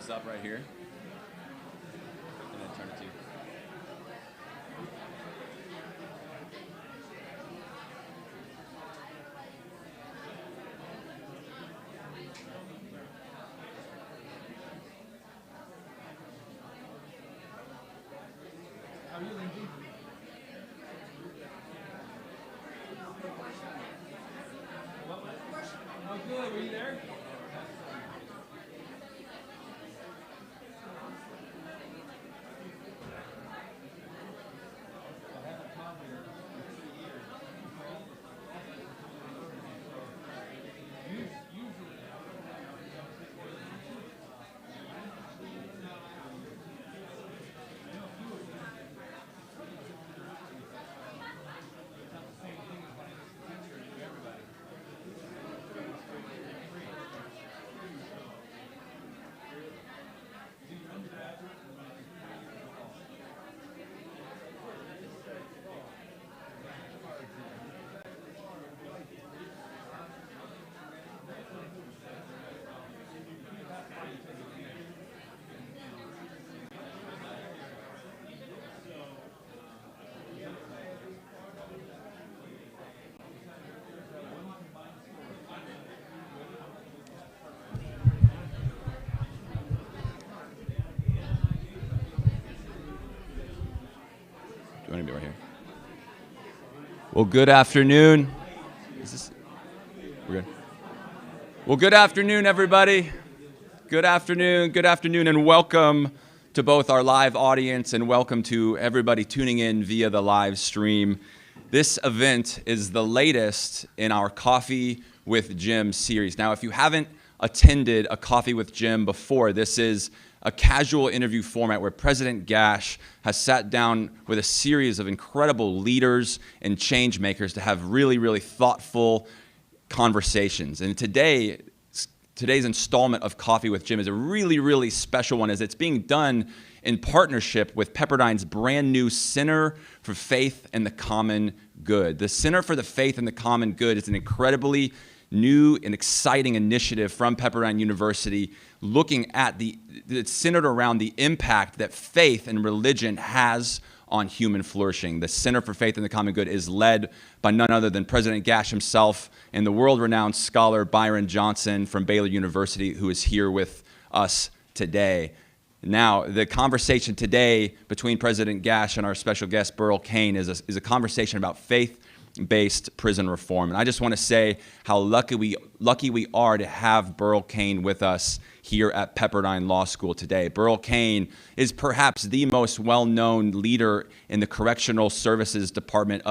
this up right here. And then turn it to you. How are you, Lindsay? Oh, good. Were you there? Do you want to be right here? Well, good afternoon. We're good. Well, good afternoon, everybody. Good afternoon, and welcome to both our live audience and welcome to everybody tuning in via the live stream. This event is the latest in our Coffee with Jim series. Now, if you haven't attended a Coffee with Jim before, this is a casual interview format where President Gash has sat down with a series of incredible leaders and change makers to have really, really thoughtful conversations. And today's installment of Coffee with Jim is a really, really special one, as it's being done in partnership with Pepperdine's brand new Center for Faith and the Common Good. The Center for the Faith and the Common Good is an incredibly new and exciting initiative from Pepperdine University, looking at it's centered around the impact that faith and religion has on human flourishing. The Center for Faith and the Common Good is led by none other than President Gash himself and the world-renowned scholar Byron Johnson from Baylor University, who is here with us today. Now, the conversation today between President Gash and our special guest, Burl Cain, is a conversation about faith-based prison reform. And I just want to say how lucky we are to have Burl Cain with us here at Pepperdine Law School today. Burl Cain is perhaps the most well-known leader in the Correctional Services Department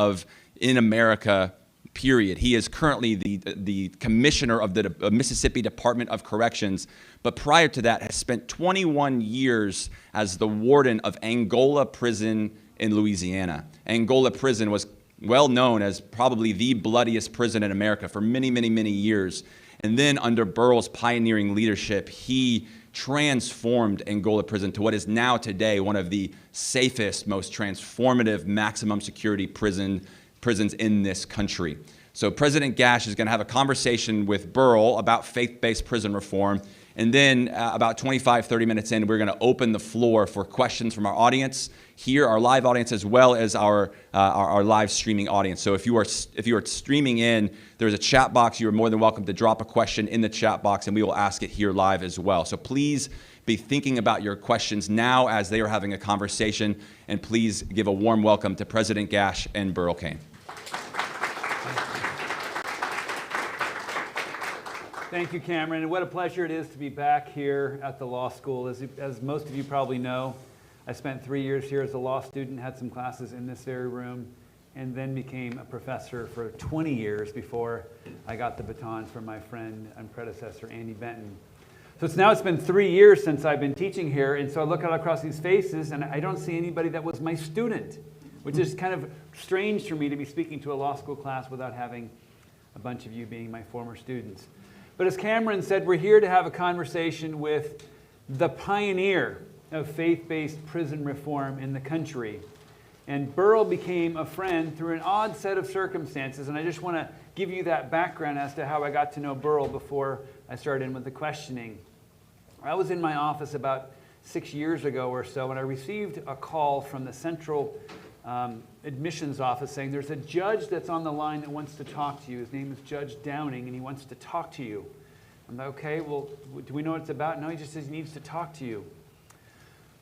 in America, period. He is currently the commissioner of the Mississippi Department of Corrections, but prior to that has spent 21 years as the warden of Angola Prison in Louisiana. Angola Prison was well known as probably the bloodiest prison in America for many, many, many years. And then under Burl's pioneering leadership, he transformed Angola Prison to what is now today one of the safest, most transformative maximum security prisons in this country. So President Gash is going to have a conversation with Burl about faith-based prison reform. And then about 25, 30 minutes in, we're going to open the floor for questions from our audience here, our live audience, as well as our live streaming audience. So if you are streaming in, there's a chat box. You are more than welcome to drop a question in the chat box, and we will ask it here live as well. So please be thinking about your questions now as they are having a conversation, and please give a warm welcome to President Gash and Burl Cain. Thank you, Cameron, and what a pleasure it is to be back here at the law school. As most of you probably know, I spent 3 years here as a law student, had some classes in this very room, and then became a professor for 20 years before I got the baton from my friend and predecessor, Andy Benton. So it's been 3 years since I've been teaching here, and so I look out across these faces, and I don't see anybody that was my student, which is kind of strange for me to be speaking to a law school class without having a bunch of you being my former students. But as Cameron said, we're here to have a conversation with the pioneer of faith-based prison reform in the country. And Burl became a friend through an odd set of circumstances, and I just want to give you that background as to how I got to know Burl before I start in with the questioning. I was in my office about 6 years ago or so, and I received a call from the central admissions office saying there's a judge that's on the line that wants to talk to you. His name is Judge Downing, and he wants to talk to you. I'm like, okay, well, do we know what it's about? No, he just says he needs to talk to you.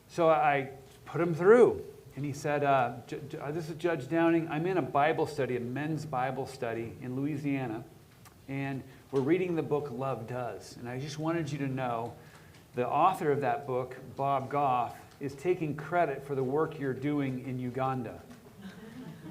So I put him through, and he said, this is Judge Downing. I'm in a Bible study, a men's Bible study in Louisiana, and we're reading the book Love Does. And I just wanted you to know the author of that book, Bob Goff, is taking credit for the work you're doing in Uganda.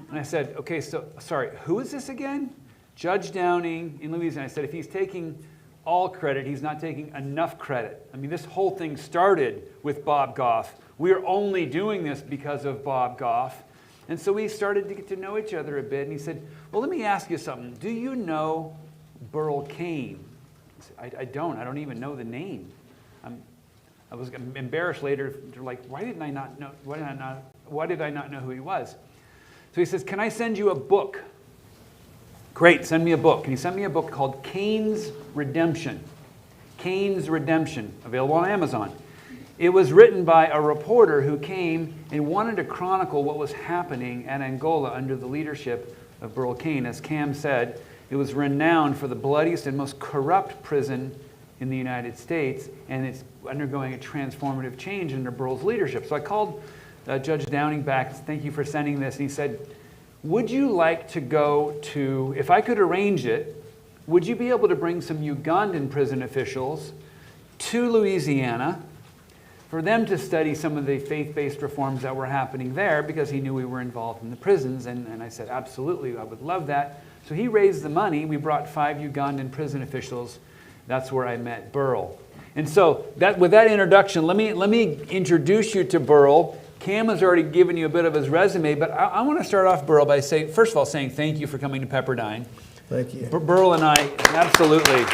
And I said, okay, so, sorry, who is this again? Judge Downing in Louisiana. I said, if he's taking all credit, he's not taking enough credit. I mean, this whole thing started with Bob Goff. We're only doing this because of Bob Goff. And so we started to get to know each other a bit. And he said, well, let me ask you something. Do you know Burl Cain? I said, I don't. I don't even know the name. I was embarrassed later, like, why did I not know who he was? So he says, can I send you a book? Great, send me a book. And he sent me a book called Cain's Redemption. Cain's Redemption, available on Amazon. It was written by a reporter who came and wanted to chronicle what was happening at Angola under the leadership of Burl Cain. As Cam said, it was renowned for the bloodiest and most corrupt prison in the United States, and it's undergoing a transformative change under Burl's leadership. So I called Judge Downing back, thank you for sending this, and he said, would you like to go to, if I could arrange it, would you be able to bring some Ugandan prison officials to Louisiana for them to study some of the faith-based reforms that were happening there, because he knew we were involved in the prisons, and I said, absolutely, I would love that. So he raised the money. We brought 5 Ugandan prison officials. That's where I met Burl. And so with that introduction, let me introduce you to Burl. Cam has already given you a bit of his resume, but I want to start off, Burl, by first of all, saying thank you for coming to Pepperdine. Thank you. Burl and I, absolutely.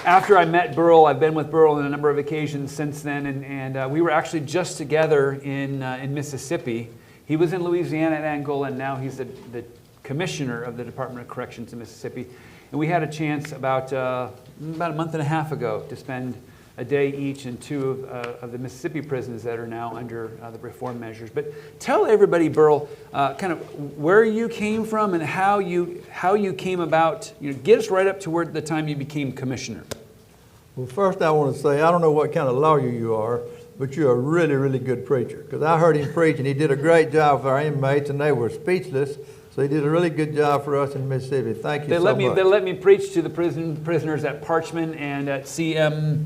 After I met Burl, I've been with Burl on a number of occasions since then, and we were actually just together in Mississippi. He was in Louisiana and Angola, and now he's the commissioner of the Department of Corrections in Mississippi. And we had a chance about a month and a half ago to spend a day each in 2 of the Mississippi prisons that are now under the reform measures. But tell everybody, Burl, kind of where you came from and how you came about. Get us right up to the time you became commissioner. Well, first I want to say, I don't know what kind of lawyer you are, but you're a really, really good preacher. Because I heard him preach, and he did a great job for our inmates, and they were speechless. So he did a really good job for us in Mississippi. Thank you so much. They let me preach to the prisoners at Parchman and at CMCF.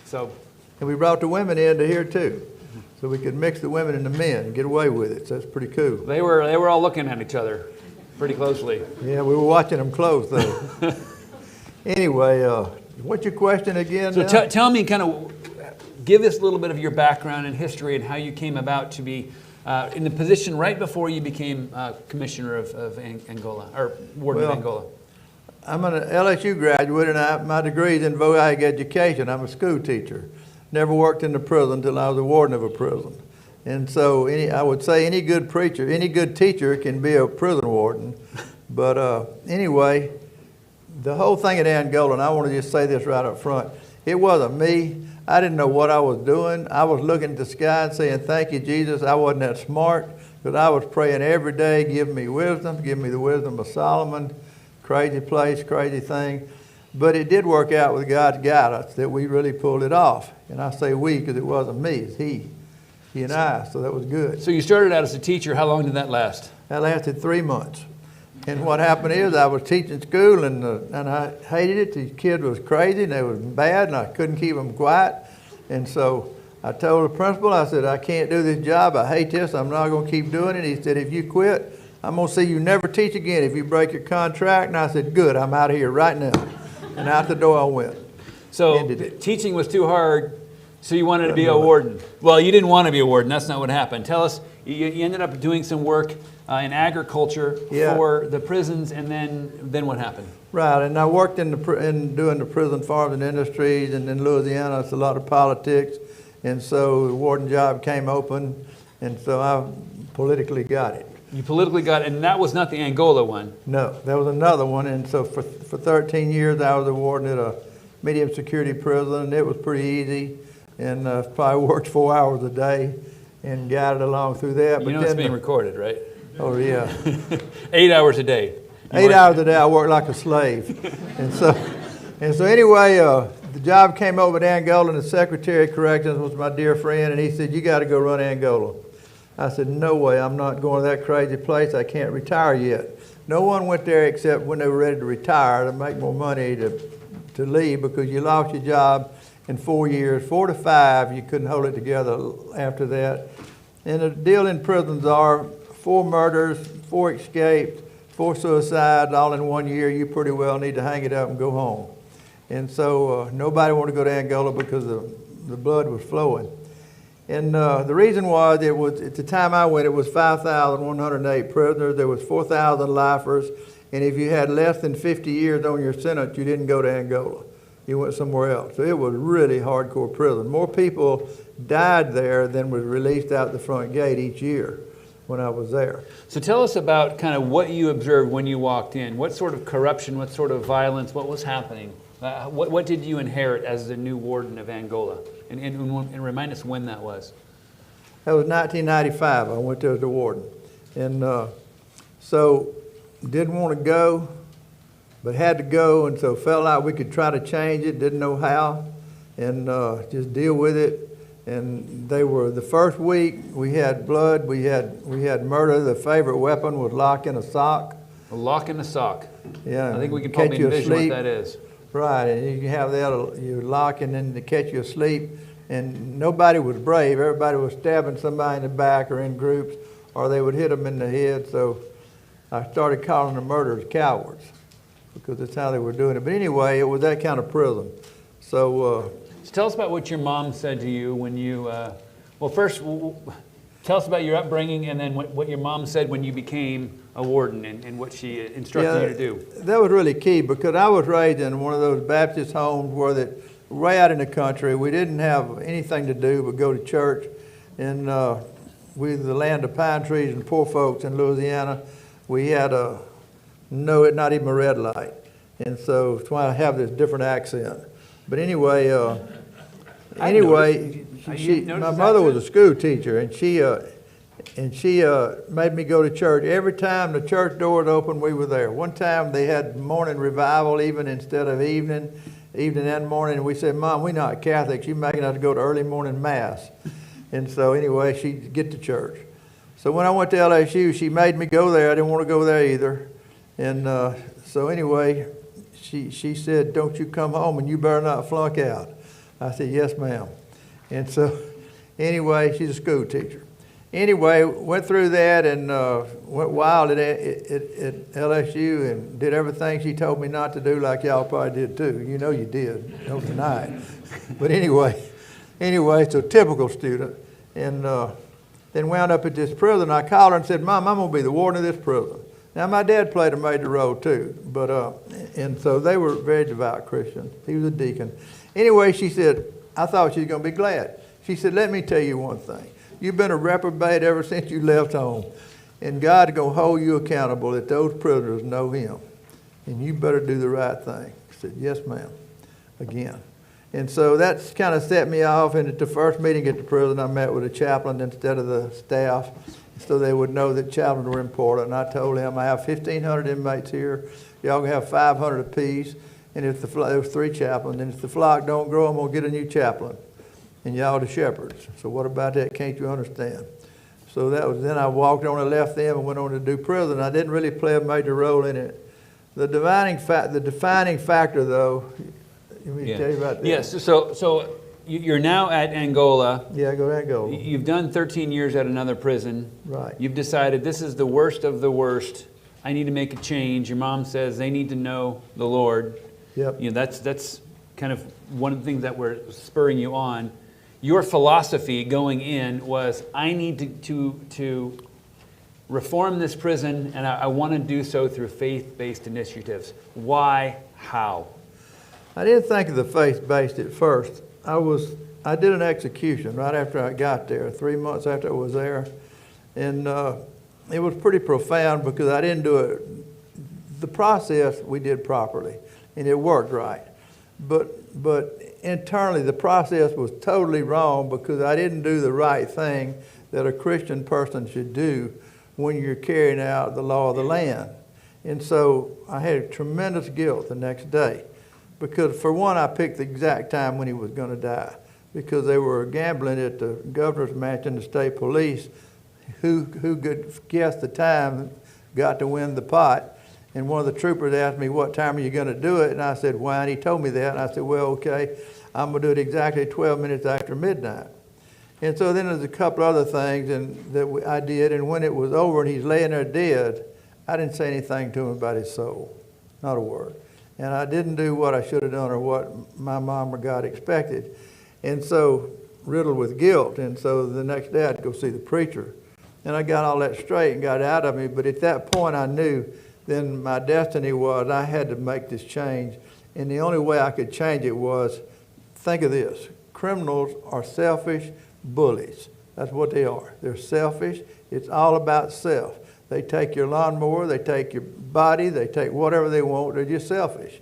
So, and we brought the women into here too, so we could mix the women and the men and get away with it. So that's pretty cool. They were all looking at each other pretty closely. Yeah, we were watching them close though. Anyway, what's your question again? So tell me, kind of, give us a little bit of your background and history and how you came about to be in the position right before you became commissioner of Angola, or warden of Angola. I'm an LSU graduate, and my degree is in voc education. I'm a school teacher. Never worked in the prison until I was a warden of a prison. And so I would say any good preacher, any good teacher can be a prison warden. But anyway, the whole thing at Angola, and I want to just say this right up front, it wasn't me. I didn't know what I was doing. I was looking at the sky and saying, thank you, Jesus. I wasn't that smart, but I was praying every day, give me wisdom, give me the wisdom of Solomon. Crazy place, crazy thing. But it did work out with God's guidance that we really pulled it off. And I say we because it wasn't me, it's he and I, so that was good. So you started out as a teacher. How long did that last? That lasted 3 months. And what happened is I was teaching school, and I hated it. The kid was crazy, and they was bad, and I couldn't keep them quiet. And so I told the principal, I said, I can't do this job. I hate this. I'm not going to keep doing it. He said, if you quit, I'm going to see you never teach again if you break your contract. And I said, good, I'm out of here right now. And out the door I went. So teaching was too hard, so you wanted to be a warden. Well, you didn't want to be a warden. That's not what happened. Tell us, you ended up doing some work in agriculture for the prisons, and then what happened? Right, and I worked in doing the prison farms and industries, and in Louisiana it's a lot of politics, and so the warden job came open, and so I politically got it. You politically got, and that was not the Angola one. No, there was another one, and so for 13 years I was a warden at a medium security prison, and it was pretty easy, and probably worked 4 hours a day and got it along through that. You know it's being recorded, right? Oh, yeah. 8 hours a day. 8 hours a day I worked like a slave. and so anyway, the job came over to Angola, and the Secretary of Corrections was my dear friend, and he said, you got to go run Angola. I said, no way, I'm not going to that crazy place. I can't retire yet. No one went there except when they were ready to retire to make more money to leave, because you lost your job in 4 years. 4 to 5, you couldn't hold it together after that. And the deal in prisons are 4 murders, 4 escapes, 4 suicides, all in 1 year. You pretty well need to hang it up and go home. And so nobody wanted to go to Angola because the blood was flowing. And the reason was, at the time I went, it was 5,108 prisoners. There was 4,000 lifers. And if you had less than 50 years on your sentence, you didn't go to Angola. You went somewhere else. So it was really hardcore prison. More people died there than was released out the front gate each year when I was there. So tell us about kind of what you observed when you walked in. What sort of corruption, what sort of violence, what was happening? What did you inherit as the new warden of Angola? And remind us when that was. That was 1995. I went there as a warden. And so didn't want to go, but had to go, and so felt like we could try to change it, didn't know how, and just deal with it. And they were, the first week we had blood, we had murder. The favorite weapon was lock in a sock. A lock in a sock. Yeah. I think we can probably envision what that is. Right, and you have that, you lock and then to catch you asleep. And nobody was brave. Everybody was stabbing somebody in the back or in groups, or they would hit them in the head. So I started calling the murderers cowards, because that's how they were doing it. But anyway, it was that kind of prison. So tell us about what your mom said to you when you, well, first, tell us about your upbringing, and then what your mom said when you became a warden and what she instructed you to do. That was really key, because I was raised in one of those Baptist homes where way out in the country, we didn't have anything to do but go to church. And we the land of pine trees and poor folks in Louisiana. We had not even a red light. And so that's why I have this different accent. But anyway, my mother was a school teacher, and she made me go to church. Every time the church doors opened, we were there. One time they had morning revival even instead of evening and morning. And we said, Mom, we're not Catholics. You're making us go to early morning mass. And so anyway, she'd get to church. So when I went to LSU, she made me go there. I didn't want to go there either. And so anyway, she said, don't you come home and you better not flunk out. I said, yes, ma'am. And so anyway, she's a school teacher. Anyway, went through that and went wild at LSU and did everything she told me not to do, like y'all probably did too. You know you did, don't deny it. But anyway, so typical student. And then wound up at this prison. I called her and said, Mom, I'm going to be the warden of this prison. Now, my dad played a major role too, but and so they were very devout Christians. He was a deacon. Anyway, she said, I thought she was going to be glad. She said, let me tell you one thing. You've been a reprobate ever since you left home, and God's going to hold you accountable that those prisoners know Him, and you better do the right thing. I said, yes, ma'am, again. And so that's kind of set me off, and at the first meeting at the prison, I met with a chaplain instead of the staff, so they would know that chaplains were important. And I told him, I have 1,500 inmates here. Y'all can have 500 apiece. And if there was 3 chaplains, and if the flock don't grow, I'm going to get a new chaplain. And y'all the shepherds. So what about that? Can't you understand? So that was, then I walked on and left them and went on to do prison. I didn't really play a major role in it. The defining factor, though, let me tell you about that. Yes, so you're now at Angola. Yeah, I go to Angola. You've done 13 years at another prison. Right. You've decided this is the worst of the worst. I need to make a change. Your mom says they need to know the Lord. Yep. You know, that's kind of one of the things that were spurring you on. Your philosophy going in was, I need to reform this prison, and I want to do so through faith-based initiatives. Why? How? I didn't think of the faith-based at first. I did an execution right after I got there, 3 months after I was there. And it was pretty profound because I didn't do it. The process we did properly, and it worked right. But internally, the process was totally wrong because I didn't do the right thing that a Christian person should do when you're carrying out the law of the land. And so I had tremendous guilt the next day because, for one, I picked the exact time when he was going to die because they were gambling at the governor's mansion, the state police. Who could guess the time got to win the pot. And one of the troopers asked me, what time are you going to do it? And I said, why? And he told me that. And I said, well, okay, I'm going to do it exactly 12 minutes after midnight. And so then there's a couple other things that I did. And when it was over and he's laying there dead, I didn't say anything to him about his soul, not a word. And I didn't do what I should have done or what my mom or God expected. And so, riddled with guilt. And so the next day I'd go see the preacher. And I got all that straight and got out of me. But at that point I knew then my destiny was I had to make this change. And the only way I could change it was, think of this, criminals are selfish bullies. That's what they are. They're selfish. It's all about self. They take your lawnmower, they take your body, they take whatever they want. They're just selfish.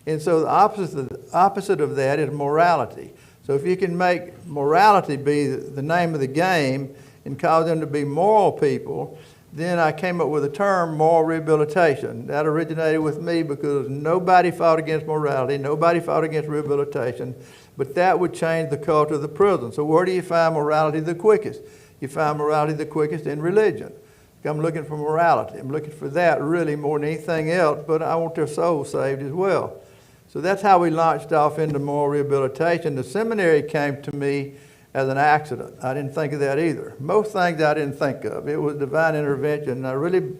And so the opposite of that is morality. So if you can make morality be the name of the game and cause them to be moral people, then I came up with the term moral rehabilitation. That originated with me because nobody fought against morality, nobody fought against rehabilitation, but that would change the culture of the prison. So where do you find morality the quickest? You find morality the quickest in religion. I'm looking for morality. I'm looking for that really more than anything else, but I want their soul saved as well. So that's how we launched off into moral rehabilitation. The seminary came to me as an accident. I didn't think of that either. Most things I didn't think of. It was divine intervention. I really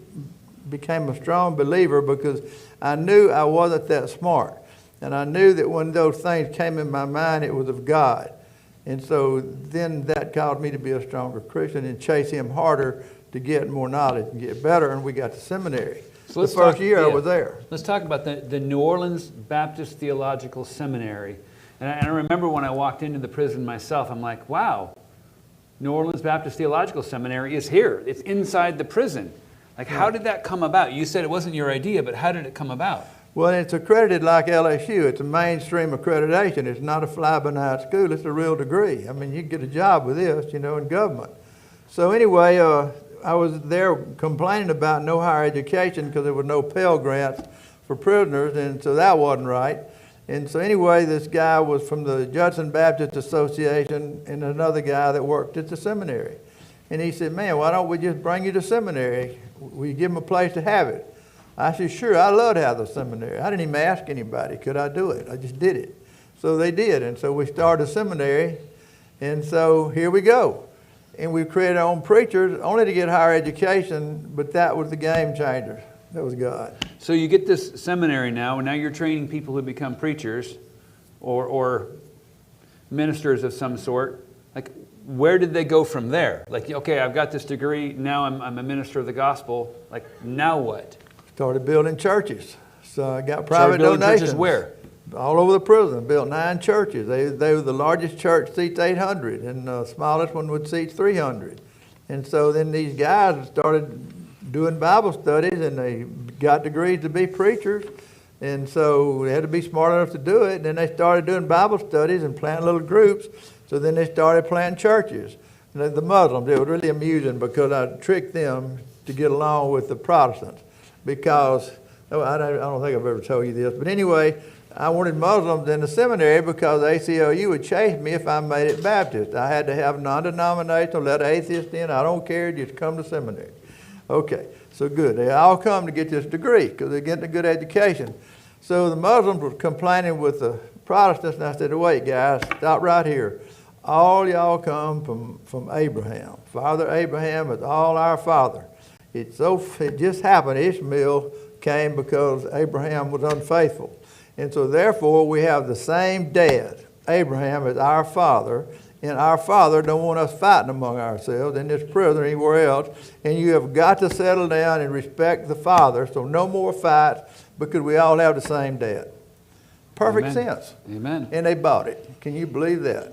became a strong believer because I knew I wasn't that smart. And I knew that when those things came in my mind, it was of God. And so then that caused me to be a stronger Christian and chase him harder to get more knowledge and get better, and we got to seminary. So the first year I was there. Let's talk about the New Orleans Baptist Theological Seminary. And I remember when I walked into the prison myself, I'm like, wow, New Orleans Baptist Theological Seminary is here. It's inside the prison. Like, how did that come about? You said it wasn't your idea, but how did it come about? Well, it's accredited like LSU. It's a mainstream accreditation. It's not a fly-by-night school. It's a real degree. I mean, you can get a job with this, in government. So anyway, I was there complaining about no higher education because there were no Pell Grants for prisoners, and so that wasn't right. And so anyway, this guy was from the Judson Baptist Association and another guy that worked at the seminary. And he said, man, why don't we just bring you to seminary? We give them a place to have it. I said, sure, I'd love to have the seminary. I didn't even ask anybody, could I do it? I just did it. So they did, and so we started a seminary, and so here we go. And we created our own preachers only to get higher education, but that was the game changer. That was God. So you get this seminary now, and now you're training people who become preachers or ministers of some sort. Like, where did they go from there? Like, okay, I've got this degree, now I'm a minister of the gospel. Like, now what? Started building churches. So I got private donations. Churches where? All over the prison. Built 9 churches. They were the largest church seats 800, and the smallest one would seat 300. And so then these guys started doing Bible studies, and they got degrees to be preachers. And so they had to be smart enough to do it. And then they started doing Bible studies and planting little groups. So then they started planting churches. And the Muslims, it was really amusing because I tricked them to get along with the Protestants. Because, I don't think I've ever told you this, but anyway, I wanted Muslims in the seminary because the ACLU would chase me if I made it Baptist. I had to have non-denominational, let atheists in. I don't care, just come to seminary. Okay, so good. They all come to get this degree because they're getting a good education. So the Muslims were complaining with the Protestants, and I said, wait, guys, stop right here. All y'all come from Abraham. Father Abraham is all our father. It just happened Ishmael came because Abraham was unfaithful. And so therefore we have the same dad. Abraham is our father, and our father don't want us fighting among ourselves in this prison or anywhere else. And you have got to settle down and respect the father, so no more fights because we all have the same dad. Perfect Amen. sense. Amen. And they bought it. Can you believe that?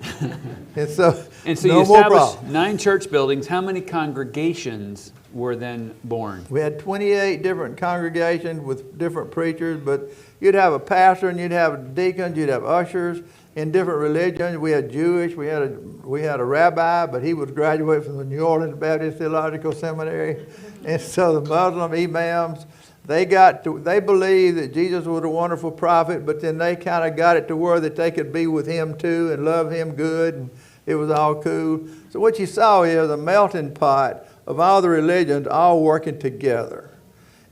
And so And so no you more established problem. 9 church buildings. How many congregations were then born? We had 28 different congregations with different preachers, but you'd have a pastor and you'd have deacons, you'd have ushers in different religions. We had Jewish, we had a rabbi, but he was graduated from the New Orleans Baptist Theological Seminary. And so the Muslim imams, they believed that Jesus was a wonderful prophet, but then they kind of got it to where that they could be with him too and love him good, and it was all cool. So what you saw is a melting pot of all the religions all working together.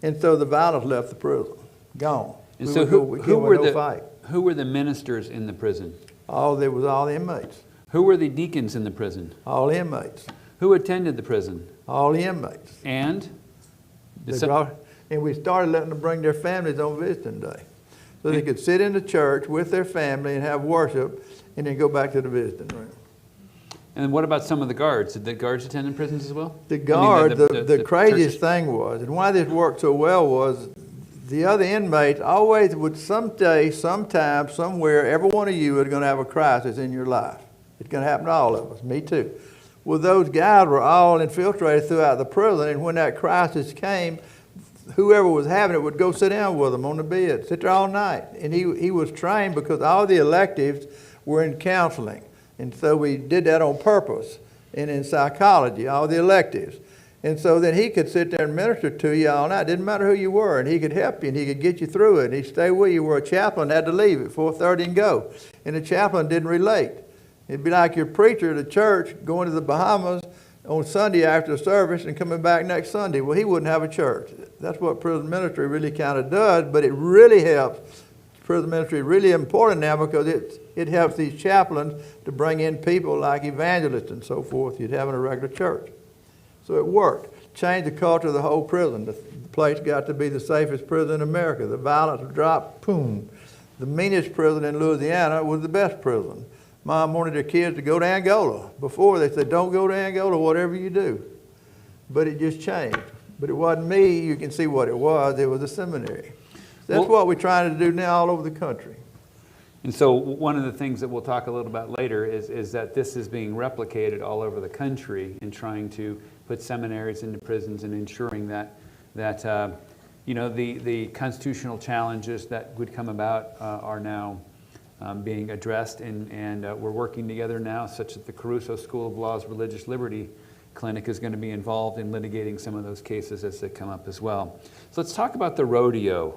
And so the violence left the prison, gone. And so who fight. who were the ministers in the prison? There was all the inmates. Who were the deacons in the prison? All the inmates. Who attended the prison? All the inmates. And? And we started letting them bring their families on visiting day. So they could sit in the church with their family and have worship and then go back to the visiting room. And what about some of the guards? Did the guards attend in prisons as well? The guard, the craziest churches? thing was, and why this worked so well was, the other inmates always would someday, sometime, somewhere, every one of you is going to have a crisis in your life. It's going to happen to all of us, me too. Well, those guys were all infiltrated throughout the prison, and when that crisis came, whoever was having it would go sit down with them on the bed, sit there all night. And he was trained because all the electives were in counseling. And so we did that on purpose, and in psychology, all the electives. And so then he could sit there and minister to you all night. Didn't matter who you were, and he could help you, and he could get you through it. And he'd stay with you where a chaplain had to leave at 4:30 and go. And the chaplain didn't relate. It'd be like your preacher at the church going to the Bahamas on Sunday after the service and coming back next Sunday. Well, he wouldn't have a church. That's what prison ministry really kind of does, but it really helps. Prison ministry is really important now because it helps these chaplains to bring in people like evangelists and so forth you'd have in a regular church. So it worked. Changed the culture of the whole prison. The place got to be the safest prison in America. The violence dropped, boom. The meanest prison in Louisiana was the best prison. Mom wanted her kids to go to Angola. Before they said, don't go to Angola, whatever you do. But it just changed. But it wasn't me. You can see what it was. It was a seminary. That's what we're trying to do now all over the country. And so one of the things that we'll talk a little about later is that this is being replicated all over the country in trying to put seminaries into prisons and ensuring that the constitutional challenges that would come about are now being addressed, and we're working together now, such that the Caruso School of Law's Religious Liberty Clinic is going to be involved in litigating some of those cases as they come up as well. So let's talk about the rodeo.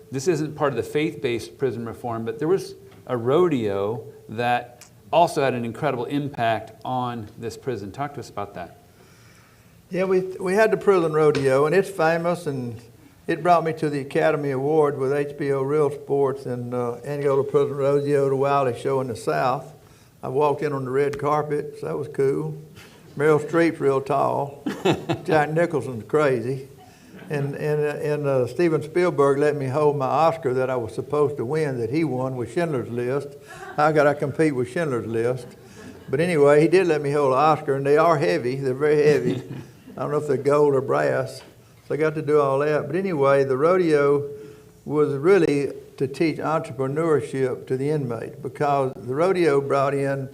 This isn't part of the faith-based prison reform, but there was a rodeo that also had an incredible impact on this prison. Talk to us about that. Yeah, we had the prison rodeo, and it's famous, and it brought me to the Academy Award with HBO Real Sports and Angola Prison Rodeo, the wildest show in the South. I walked in on the red carpet, so that was cool. Meryl Streep's real tall. Jack Nicholson's crazy. And Steven Spielberg let me hold my Oscar that I was supposed to win that he won with Schindler's List. How could I compete with Schindler's List? But anyway, he did let me hold an Oscar, and they are heavy. They're very heavy. I don't know if they're gold or brass. So I got to do all that. But anyway, the rodeo was really to teach entrepreneurship to the inmates, because the rodeo brought in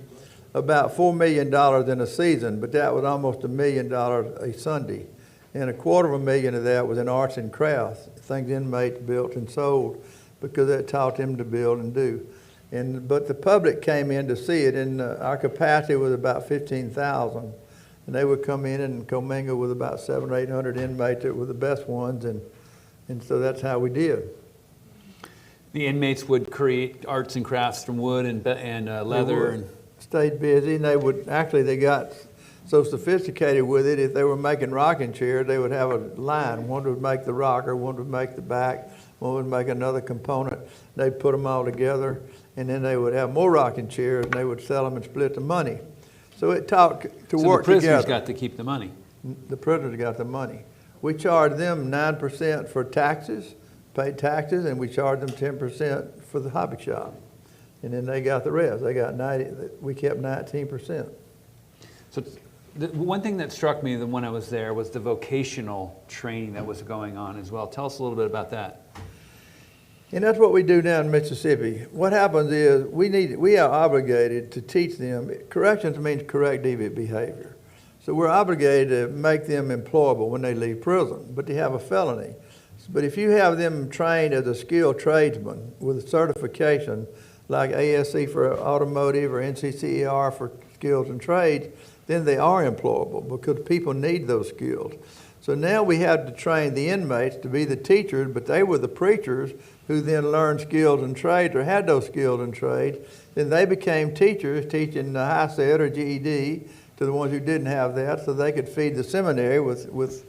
about $4 million in a season, but that was almost $1 million a Sunday. And $250,000 of that was in arts and crafts, things inmates built and sold, because that taught them to build and do. But the public came in to see it, and our capacity was about 15,000. And they would come in and commingle with about 700 or 800 inmates that were the best ones, and so that's how we did. The inmates would create arts and crafts from wood and leather. And stayed busy, and they got so sophisticated with it. If they were making rocking chairs, they would have a line. One would make the rocker, one would make the back, one would make another component. They'd put them all together, and then they would have more rocking chairs, and they would sell them and split the money. So it taught to work together. So the prisoners together. got to keep the money. The prisoners got the money. We charged them 9% for taxes, paid taxes, and we charged them 10% for the hobby shop. And then they got the rest. They got 90. We kept 19%. So the one thing that struck me when I was there was the vocational training that was going on as well. Tell us a little bit about that. And that's what we do down in Mississippi. What happens is we are obligated to teach them. Corrections means correct deviant behavior. So we're obligated to make them employable when they leave prison, but they have a felony. But if you have them trained as a skilled tradesman with a certification like ASC for automotive or NCCER for skills and trades, then they are employable because people need those skills. So now we had to train the inmates to be the teachers, but they were the preachers who then learned skills and trades or had those skills and trades. Then they became teachers teaching the high set or GED to the ones who didn't have that, so they could feed the seminary with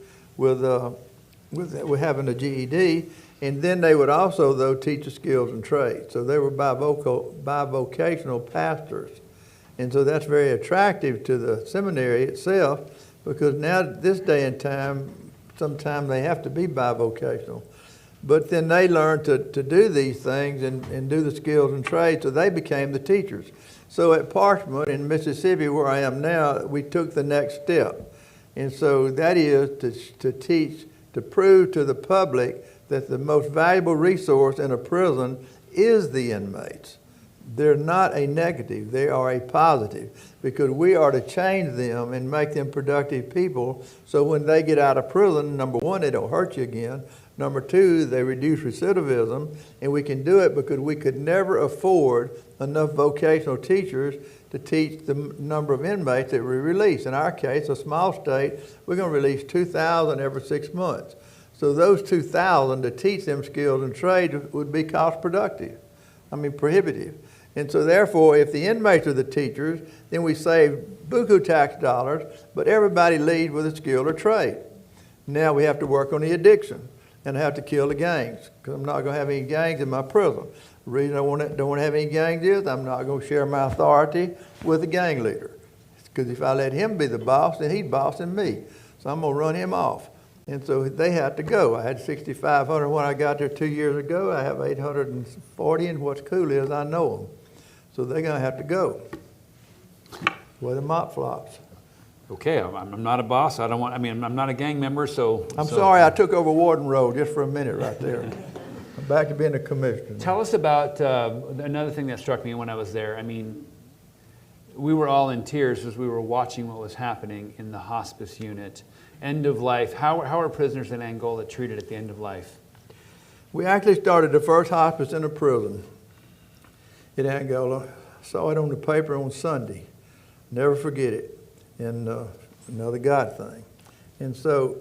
having a GED. And then they would also, though, teach the skills and trades. So they were bivocational pastors. And so that's very attractive to the seminary itself, because now, this day and time, sometimes they have to be bivocational. But then they learned to do these things and do the skills and trades, so they became the teachers. So at Parchment in Mississippi, where I am now, we took the next step. And so that is to teach, to prove to the public that the most valuable resource in a prison is the inmates. They're not a negative, they are a positive, because we are to change them and make them productive people, so when they get out of prison, number one, they don't hurt you again. Number two, they reduce recidivism, and we can do it because we could never afford enough vocational teachers to teach the number of inmates that we release. In our case, a small state, we're going to release 2,000 every 6 months. So those 2,000 to teach them skills and trades would be cost prohibitive. And so therefore, if the inmates are the teachers, then we save buku tax dollars, but everybody leaves with a skill or trade. Now we have to work on the addiction and have to kill the gangs, because I'm not going to have any gangs in my prison. The reason I don't want to have any gangs is I'm not going to share my authority with the gang leader. Because if I let him be the boss, then he's bossing me. So I'm going to run him off. And so they had to go. I had 6,500 when I got there 2 years ago. I have 840, and what's cool is I know them. So they're going to have to go. Where the mop flops. Okay, I'm not a boss. I'm not a gang member, so... I'm sorry I took over warden role just for a minute right there. I'm back to being a commissioner. Tell us about another thing that struck me when I was there. We were all in tears as we were watching what was happening in the hospice unit. End of life. How are prisoners in Angola treated at the end of life? We actually started the first hospice in a prison in Angola. Saw it on the paper on Sunday. Never forget it. And another God thing. And so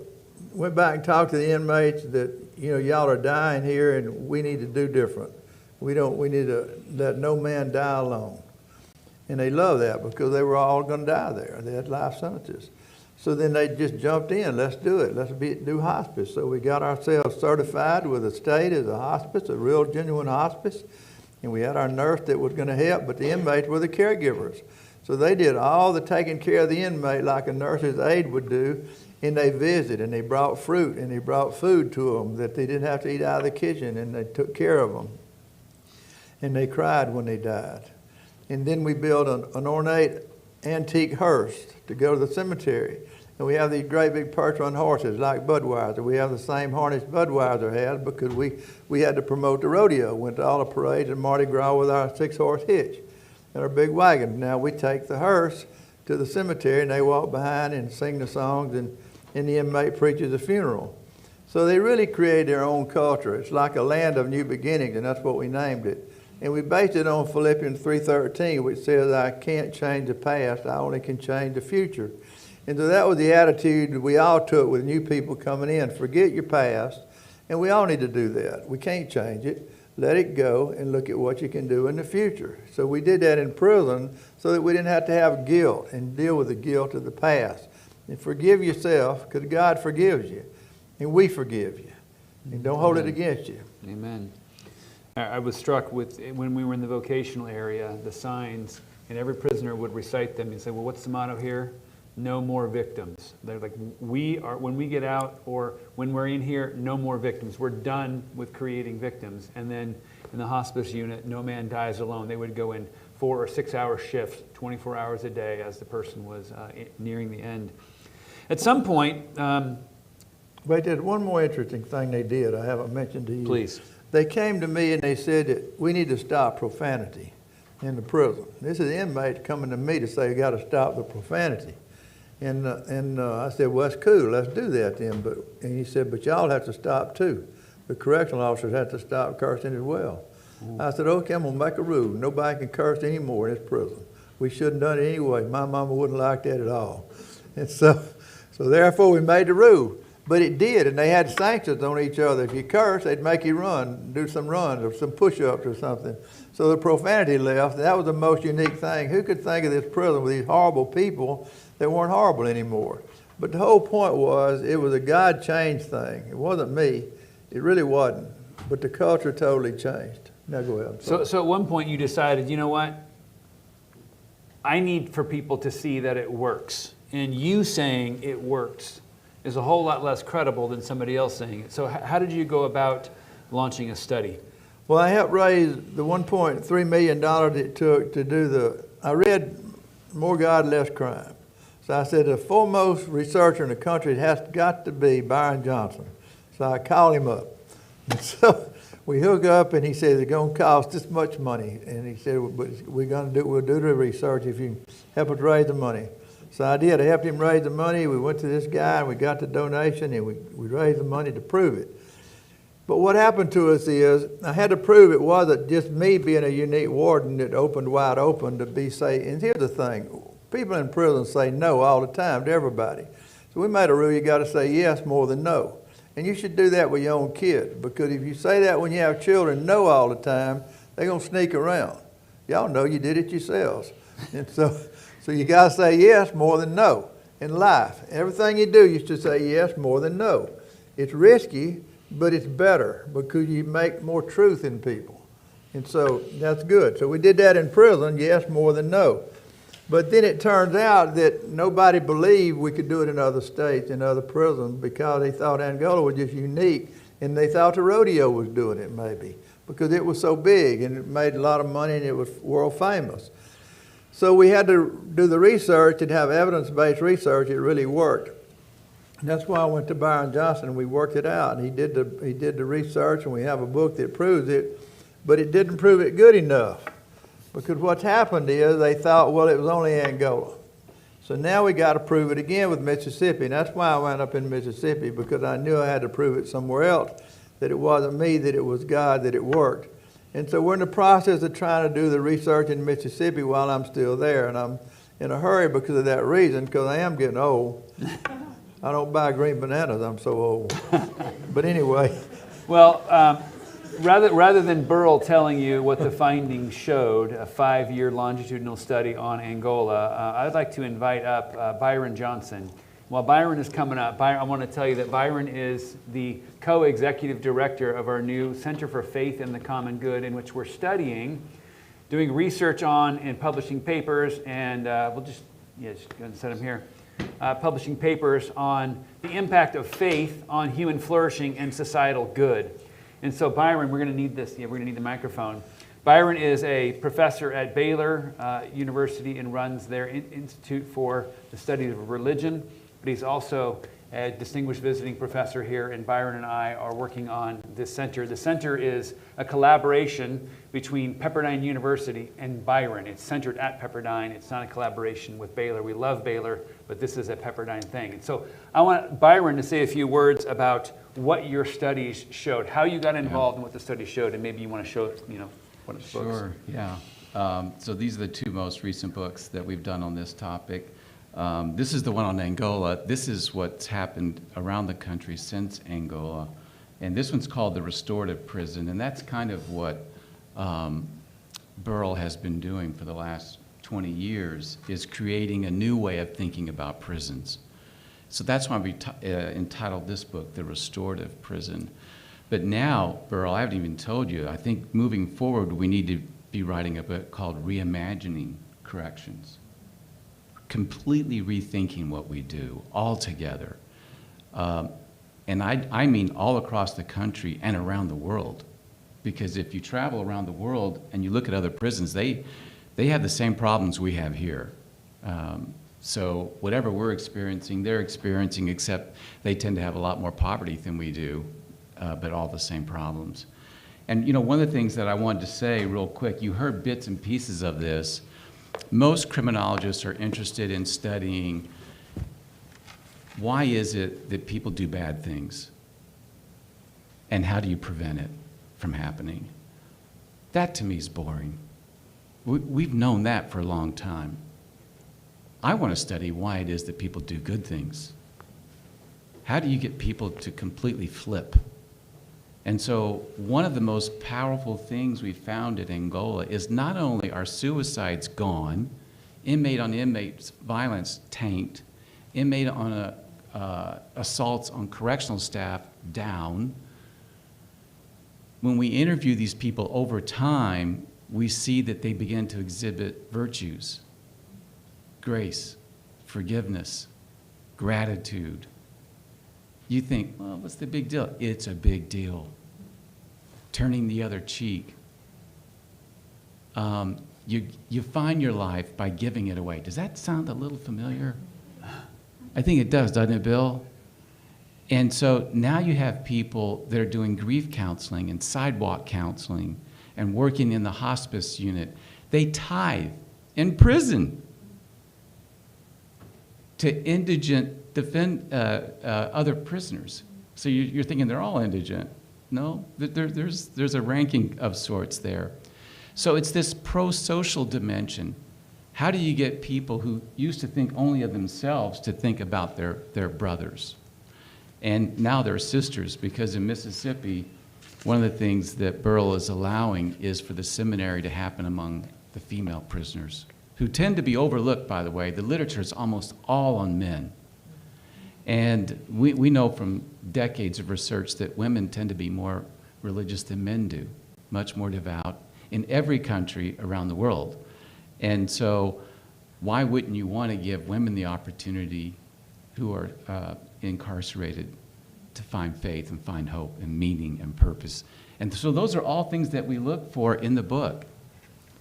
went back and talked to the inmates that, y'all are dying here and we need to do different. We need to let no man die alone. And they love that because they were all going to die there. They had life sentences. So then they just jumped in. Let's do it. Let's do hospice. So we got ourselves certified with the state as a hospice, a real genuine hospice. And we had our nurse that was going to help, but the inmates were the caregivers. So they did all the taking care of the inmate like a nurse's aide would do, and they visited, and they brought fruit, and they brought food to them that they didn't have to eat out of the kitchen, and they took care of them. And they cried when they died. And then we built an ornate antique hearse to go to the cemetery. And we have these great big perch-run horses like Budweiser. We have the same harness Budweiser had because we had to promote the rodeo. Went to all the parades and Mardi Gras with our 6-horse hitch and our big wagon. Now we take the hearse to the cemetery and they walk behind and sing the songs and the inmate preaches the funeral. So they really create their own culture. It's like a land of new beginnings, and that's what we named it. And we based it on Philippians 3:13, which says, I can't change the past, I only can change the future. And so that was the attitude that we all took with new people coming in. Forget your past, and we all need to do that. We can't change it. Let it go and look at what you can do in the future. So we did that in prison so that we didn't have to have guilt and deal with the guilt of the past. And forgive yourself because God forgives you, and we forgive you. And don't hold it against you. Amen. I was struck with, when we were in the vocational area, the signs, and every prisoner would recite them and say, well, what's the motto here? No more victims. They're like, when we get out or when we're in here, no more victims. We're done with creating victims. And then in the hospice unit, no man dies alone. They would go in 4 or 6 hour shifts, 24 hours a day as the person was nearing the end. At some point... Wait, there's one more interesting thing they did I haven't mentioned to you. Please. They came to me and they said that we need to stop profanity in the prison. This is inmates coming to me to say, you got to stop the profanity. And I said, well, that's cool. Let's do that then. And he said, but y'all have to stop too. The correctional officers have to stop cursing as well. I said, okay, I'm going to make a rule. Nobody can curse anymore in this prison. We shouldn't have done it anyway. My mama wouldn't like that at all. And so therefore we made the rule. But it did, and they had sanctions on each other. If you curse, they'd make you run, do some runs or some push-ups or something. So the profanity left. That was the most unique thing. Who could think of this prison with these horrible people that weren't horrible anymore? But the whole point was, it was a God-changed thing. It wasn't me. It really wasn't. But the culture totally changed. Now go ahead. So at one point you decided, you know what? I need for people to see that it works. And you saying it works is a whole lot less credible than somebody else saying it. So how did you go about launching a study? Well, I helped raise the $1.3 million it took to do I read More God, Less Crime. So I said, the foremost researcher in the country has got to be Byron Johnson. So I called him up. And so we hooked up, and he said, it's going to cost this much money. And he said, but we'll do the research if you help us raise the money. So I did. I helped him raise the money. We went to this guy, and we got the donation, and we raised the money to prove it. But what happened to us is, I had to prove it wasn't just me being a unique warden that opened wide open to be say. And here's the thing. People in prison say no all the time to everybody. So we made a rule, you got to say yes more than no. And you should do that with your own kids, because if you say that when you have children no all the time, they're going to sneak around. Y'all know you did it yourselves. And so you got to say yes more than no in life. Everything you do, you should say yes more than no. It's risky, but it's better because you make more truth in people. And so that's good. So we did that in prison, yes more than no. But then it turns out that nobody believed we could do it in other states, in other prisons, because they thought Angola was just unique, and they thought the rodeo was doing it maybe, because it was so big and it made a lot of money and it was world famous. So we had to do the research and have evidence-based research. It really worked. And that's why I went to Byron Johnson and we worked it out. And he did the research, and we have a book that proves it, but it didn't prove it good enough. Because what's happened is they thought, well, it was only Angola. So now we got to prove it again with Mississippi. And that's why I wound up in Mississippi, because I knew I had to prove it somewhere else, that it wasn't me, that it was God, that it worked. And so we're in the process of trying to do the research in Mississippi while I'm still there. And I'm in a hurry because of that reason, because I am getting old. I don't buy green bananas, I'm so old. But anyway. Well, rather than Burl telling you what the findings showed, a 5-year longitudinal study on Angola, I'd like to invite up Byron Johnson. While Byron is coming up, I want to tell you that Byron is the co-executive director of our new Center for Faith and the Common Good, in which we're studying, doing research on, and publishing papers, and we'll just go and set them here. Publishing papers on the impact of faith on human flourishing and societal good. And so Byron, we're going to need this. Yeah, we're going to need the microphone. Byron is a professor at Baylor University and runs their Institute for the Study of Religion. But he's also a distinguished visiting professor here, and Byron and I are working on this center. The center is a collaboration between Pepperdine University and Byron. It's centered at Pepperdine. It's not a collaboration with Baylor. We love Baylor, but this is a Pepperdine thing. And so I want Byron to say a few words about what your studies showed, how you got involved in what the study showed, and maybe you want to show, one of the books. Sure, yeah. So these are the two most recent books that we've done on this topic. This is the one on Angola. This is what's happened around the country since Angola. And this one's called the restorative prison, and that's kind of what Burl has been doing for the last 20 years, is creating a new way of thinking about prisons. So that's why we entitled this book, The Restorative Prison. But now, Burl, I haven't even told you, I think moving forward we need to be writing a book called Reimagining Corrections. Completely rethinking what we do altogether. And I mean all across the country and around the world. Because if you travel around the world and you look at other prisons, they have the same problems we have here. So whatever we're experiencing, they're experiencing, except they tend to have a lot more poverty than we do, but all the same problems. And one of the things that I wanted to say real quick, you heard bits and pieces of this. Most criminologists are interested in studying why is it that people do bad things, and how do you prevent it from happening? That to me is boring. We've known that for a long time. I want to study why it is that people do good things. How do you get people to completely flip? And so one of the most powerful things we found at Angola is not only are suicides gone, inmate on inmate violence tanked, inmate on assaults on correctional staff down. When we interview these people over time, we see that they begin to exhibit virtues: grace, forgiveness, gratitude. You think, well, what's the big deal? It's a big deal. Turning the other cheek. You find your life by giving it away. Does that sound a little familiar? I think it does, doesn't it, Bill? And so now you have people that are doing grief counseling and sidewalk counseling and working in the hospice unit. They tithe in prison to indigent other prisoners. So you're thinking they're all indigent. No, there's a ranking of sorts there. So it's this pro-social dimension. How do you get people who used to think only of themselves to think about their brothers? And now they're sisters, because in Mississippi, one of the things that Burl is allowing is for the seminary to happen among the female prisoners, who tend to be overlooked, by the way. The literature is almost all on men. And we know from decades of research that women tend to be more religious than men do, much more devout in every country around the world. And so why wouldn't you want to give women the opportunity who are incarcerated to find faith and find hope and meaning and purpose? And so those are all things that we look for in the book.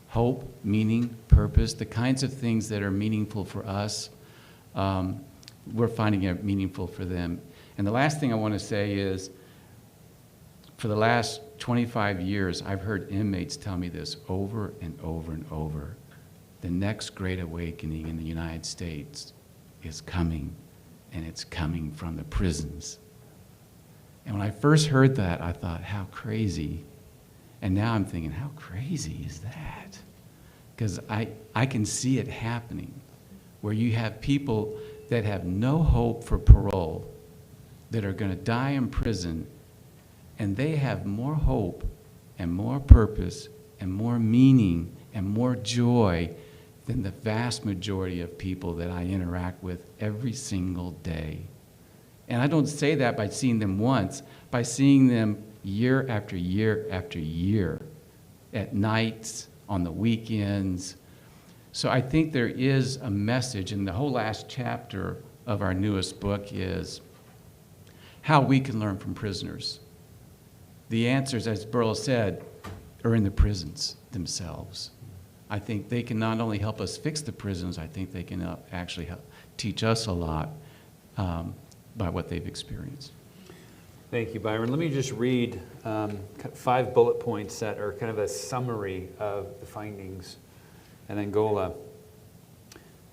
Hope, meaning, purpose, the kinds of things that are meaningful for us. We're finding it meaningful for them. And the last thing I want to say is, for the last 25 years, I've heard inmates tell me this over and over and over. The next great awakening in the United States is coming, and it's coming from the prisons. And when I first heard that, I thought, how crazy. And now I'm thinking, how crazy is that? Because I can see it happening, where you have people that have no hope for parole, that are going to die in prison, and they have more hope and more purpose and more meaning and more joy than the vast majority of people that I interact with every single day. And I don't say that by seeing them once, by seeing them year after year after year, at nights, on the weekends. So I think there is a message, and the whole last chapter of our newest book is how we can learn from prisoners. The answers, as Burl said, are in the prisons themselves. I think they can not only help us fix the prisons, I think they can actually help teach us a lot by what they've experienced. Thank you, Byron. Let me just read 5 bullet points that are kind of a summary of the findings in Angola.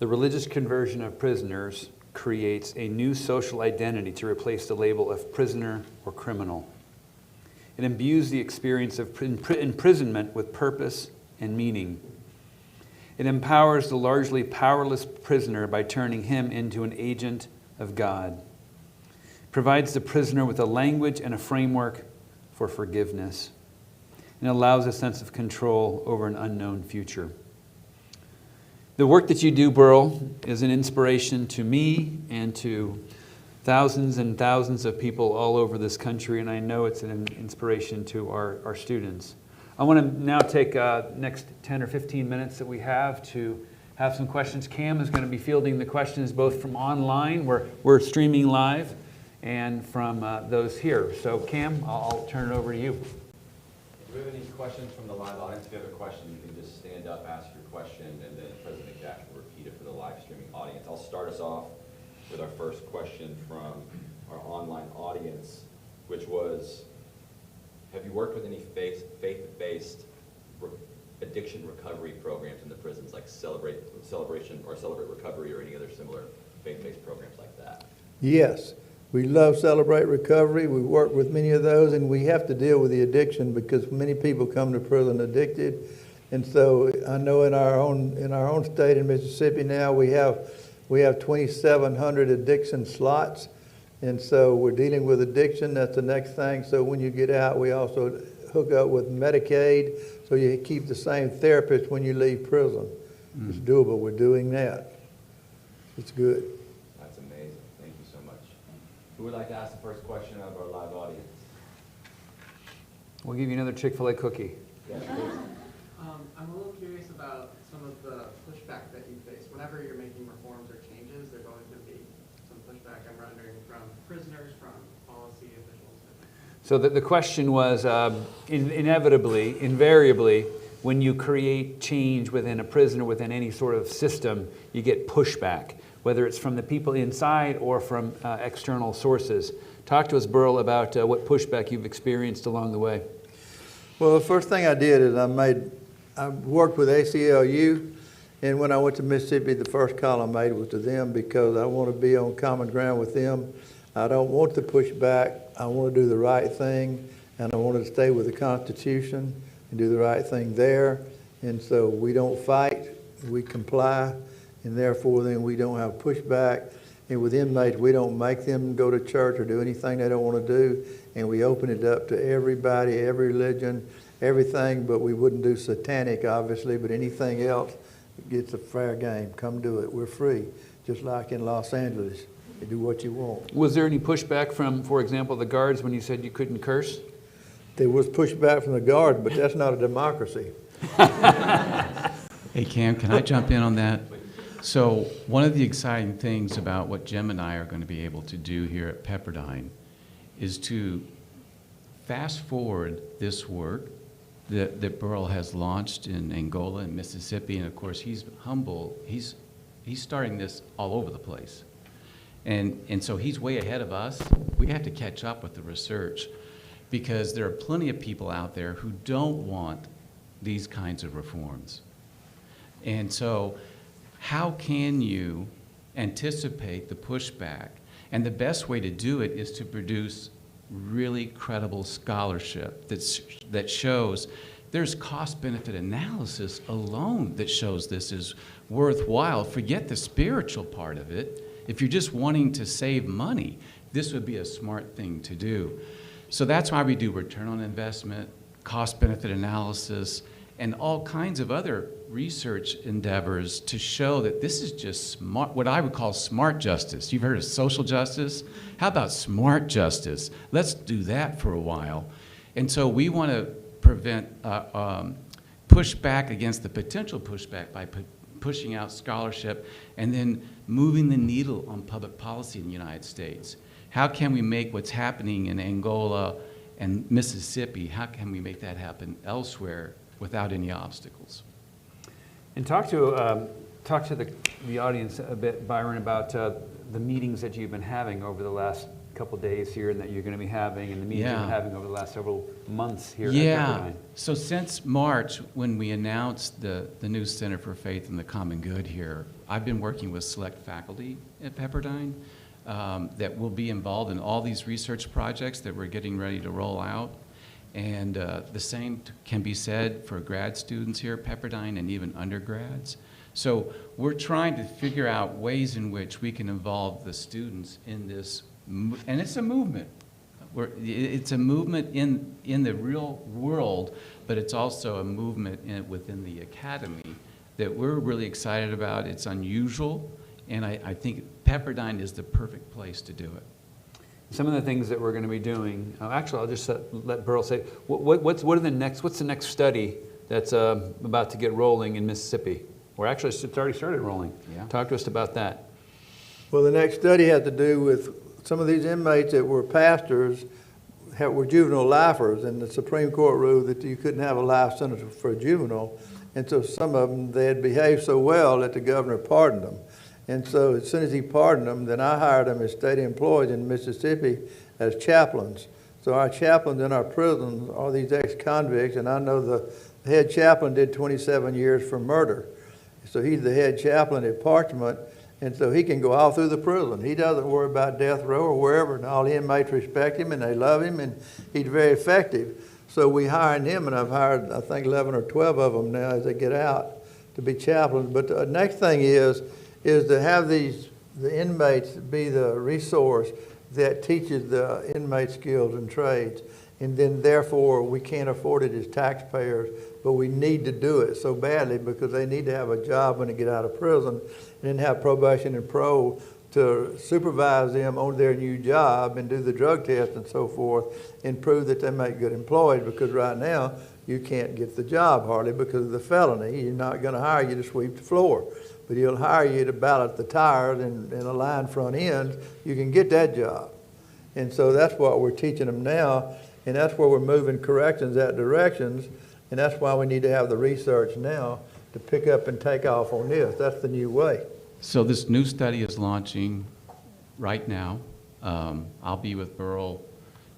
The religious conversion of prisoners creates a new social identity to replace the label of prisoner or criminal. It imbues the experience of imprisonment with purpose and meaning. It empowers the largely powerless prisoner by turning him into an agent of God. It provides the prisoner with a language and a framework for forgiveness, and allows a sense of control over an unknown future. The work that you do, Burl, is an inspiration to me and to thousands and thousands of people all over this country, and I know it's an inspiration to our students. I want to now take next 10 or 15 minutes that we have to have some questions. Cam is going to be fielding the questions both from online, where we're streaming live, and from those here. So Cam, I'll turn it over to you. If you have any questions from the live audience, if you have a question, you can just stand up, ask your question, and then President Jack will repeat it for the live streaming audience. I'll start us off with our first question from our online audience, which was, have you worked with any faith-based addiction recovery programs in the prisons, like Celebration or Celebrate Recovery or any other similar faith-based programs like that? Yes, we love Celebrate Recovery. We work with many of those, and we have to deal with the addiction because many people come to prison addicted. And so I know in our own state in Mississippi now we have 2,700 addiction slots, and so we're dealing with addiction. That's the next thing. So when you get out, we also hook up with Medicaid, so you keep the same therapist when you leave prison. It's doable. We're doing that. It's good. That's amazing. Thank you so much. Who would like to ask the first question out of our live audience? We'll give you another Chick-fil-A cookie. Yeah, please. I'm a little curious about some of the pushback that you face. Whenever you're making reforms or changes, there's going to be some pushback, I'm wondering, from prisoners, from policy officials. So the question was, invariably, when you create change within a prison or within any sort of system, you get pushback, whether it's from the people inside or from external sources. Talk to us, Burl, about what pushback you've experienced along the way. Well, the first thing I did is I worked with ACLU, and when I went to Mississippi, the first call I made was to them because I want to be on common ground with them. I don't want to push back. I want to do the right thing, and I want to stay with the Constitution and do the right thing there. And so we don't fight, we comply, and therefore then we don't have pushback. And with inmates, we don't make them go to church or do anything they don't want to do, and we open it up to everybody, every religion, everything, but we wouldn't do satanic, obviously, but anything else gets a fair game. Come do it. We're free, just like in Los Angeles. You do what you want. Was there any pushback from, for example, the guards when you said you couldn't curse? There was pushback from the guard, but that's not a democracy. Hey, Cam, can I jump in on that? So one of the exciting things about what Jim and I are going to be able to do here at Pepperdine is to fast forward this work that Burl has launched in Angola and Mississippi, and of course he's humble. He's starting this all over the place. And so he's way ahead of us. We have to catch up with the research because there are plenty of people out there who don't want these kinds of reforms. And so how can you anticipate the pushback? And the best way to do it is to produce really credible scholarship that shows there's cost-benefit analysis alone that shows this is worthwhile. Forget the spiritual part of it. If you're just wanting to save money, this would be a smart thing to do. So that's why we do return on investment, cost-benefit analysis, and all kinds of other research endeavors to show that this is just smart, what I would call smart justice. You've heard of social justice? How about smart justice? Let's do that for a while. And so we want to prevent pushback against the potential pushback by pushing out scholarship and then moving the needle on public policy in the United States. How can we make what's happening in Angola and Mississippi, how can we make that happen elsewhere without any obstacles? And talk to the audience a bit, Byron, about the meetings that you've been having over the last couple of days here and that you're going to be having, and the meetings you've been having over the last several months here at Pepperdine. So since March, when we announced the new Center for Faith and the Common Good here, I've been working with select faculty at Pepperdine that will be involved in all these research projects that we're getting ready to roll out. And the same can be said for grad students here at Pepperdine and even undergrads. So we're trying to figure out ways in which we can involve the students in this, and it's a movement. It's a movement in the real world, but it's also a movement within the academy that we're really excited about. It's unusual, and I think Pepperdine is the perfect place to do it. Some of the things that we're going to be doing, actually, I'll just let Burl say, what's the next study that's about to get rolling in Mississippi? Or actually, it's already started rolling. Yeah. Talk to us about that. Well, the next study had to do with some of these inmates that were pastors, were juvenile lifers, and the Supreme Court ruled that you couldn't have a life sentence for a juvenile. And so some of them, they had behaved so well that the governor pardoned them. And so as soon as he pardoned them, then I hired them as state employees in Mississippi as chaplains. So our chaplains in our prisons are these ex-convicts, and I know the head chaplain did 27 years for murder. So he's the head chaplain at Parchment, and so he can go all through the prison. He doesn't worry about death row or wherever, and all the inmates respect him and they love him, and he's very effective. So we hired him, and I've hired, I think, 11 or 12 of them now as they get out to be chaplains. But the next thing is to have the inmates be the resource that teaches the inmate skills and trades. And then therefore we can't afford it as taxpayers, but we need to do it so badly because they need to have a job when they get out of prison, and then have probation and parole to supervise them on their new job and do the drug test and so forth and prove that they make good employees, because right now you can't get the job hardly because of the felony. He's not going to hire you to sweep the floor, but he'll hire you to ballot the tires and align front ends. You can get that job. And so that's what we're teaching them now, and that's where we're moving corrections that directions, and that's why we need to have the research now to pick up and take off on this. That's the new way. So this new study is launching right now. I'll be with Burl.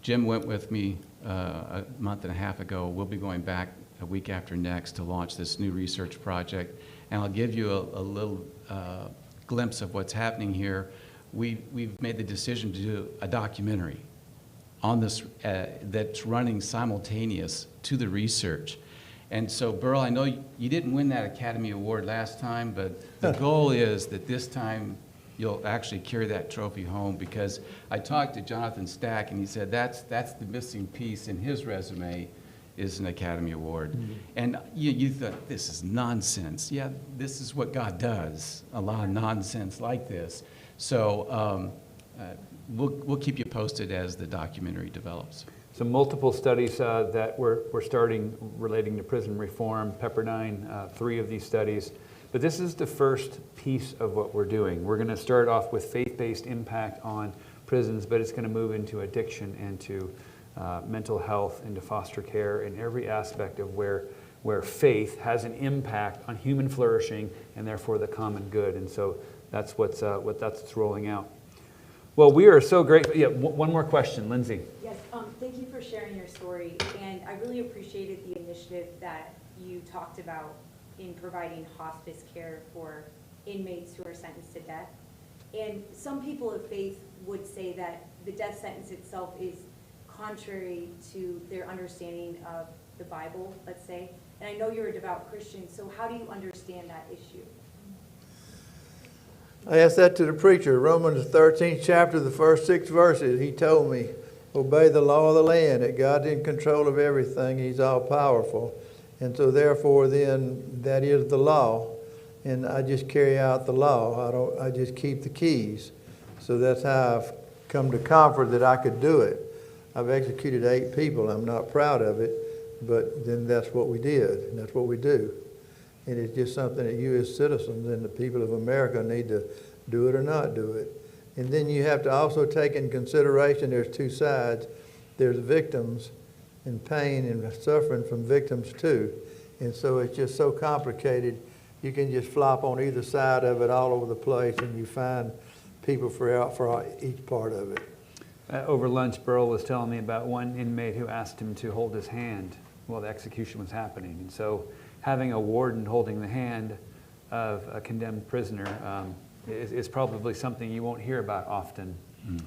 Jim went with me a month and a half ago. We'll be going back a week after next to launch this new research project. And I'll give you a little glimpse of what's happening here. We've made the decision to do a documentary on this that's running simultaneous to the research. And so, Burl, I know you didn't win that Academy Award last time, but the goal is that this time you'll actually carry that trophy home, because I talked to Jonathan Stack and he said that's the missing piece in his resume is an Academy Award. Mm-hmm. And you thought, this is nonsense. Yeah, this is what God does, a lot of nonsense like this. So we'll keep you posted as the documentary develops. So multiple studies that we're starting relating to prison reform, Pepperdine, 3 of these studies. But this is the first piece of what we're doing. We're going to start off with faith-based impact on prisons, but it's going to move into addiction and to mental health, into foster care, and every aspect of where faith has an impact on human flourishing and therefore the common good. And so that's what's rolling out. Well, we are so grateful. Yeah, one more question, Lindsay. Yes, thank you for sharing your story, and I really appreciated the initiative that you talked about in providing hospice care for inmates who are sentenced to death. And some people of faith would say that the death sentence itself is contrary to their understanding of the Bible, let's say. And I know you're a devout Christian, so how do you understand that issue? I asked that to the preacher. Romans 13th chapter, the first 6 verses, he told me, obey the law of the land, that God's in control of everything. He's all powerful. And so therefore then that is the law. And I just carry out the law. I just keep the keys. So that's how I've come to comfort that I could do it. I've executed 8 people. I'm not proud of it, but then that's what we did, and that's what we do. And it's just something that you as citizens and the people of America need to do it or not do it. And then you have to also take in consideration there's 2 sides. There's victims and pain and suffering from victims too. And so it's just so complicated. You can just flop on either side of it all over the place, and you find people for each part of it. Over lunch, Burl was telling me about one inmate who asked him to hold his hand while the execution was happening. And so having a warden holding the hand of a condemned prisoner is probably something you won't hear about often. Mm.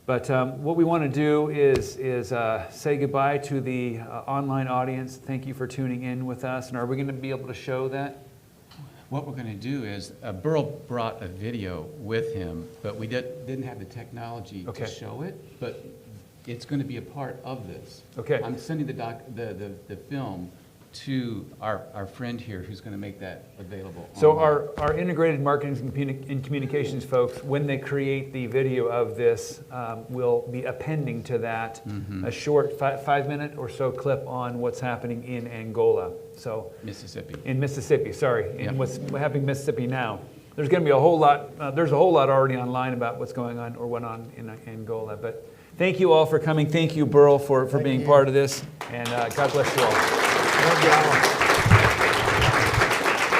But what we want to do is say goodbye to the online audience. Thank you for tuning in with us. And are we going to be able to show that? What we're going to do is, Burl brought a video with him, but we didn't have the technology to show it, but it's going to be a part of this. Okay. I'm sending the film to our friend here who's going to make that available. So online. our integrated marketing and communications folks, when they create the video of this, will be appending to that a short 5-minute or so clip on what's happening in Angola. So Mississippi. In Mississippi, sorry. In what's happening in Mississippi now. There's going to be a whole lot, there's a whole lot already online about what's going on or went on in Angola. But thank you all for coming. Thank you, Burl, for being part of this. And God bless you all. Thank you.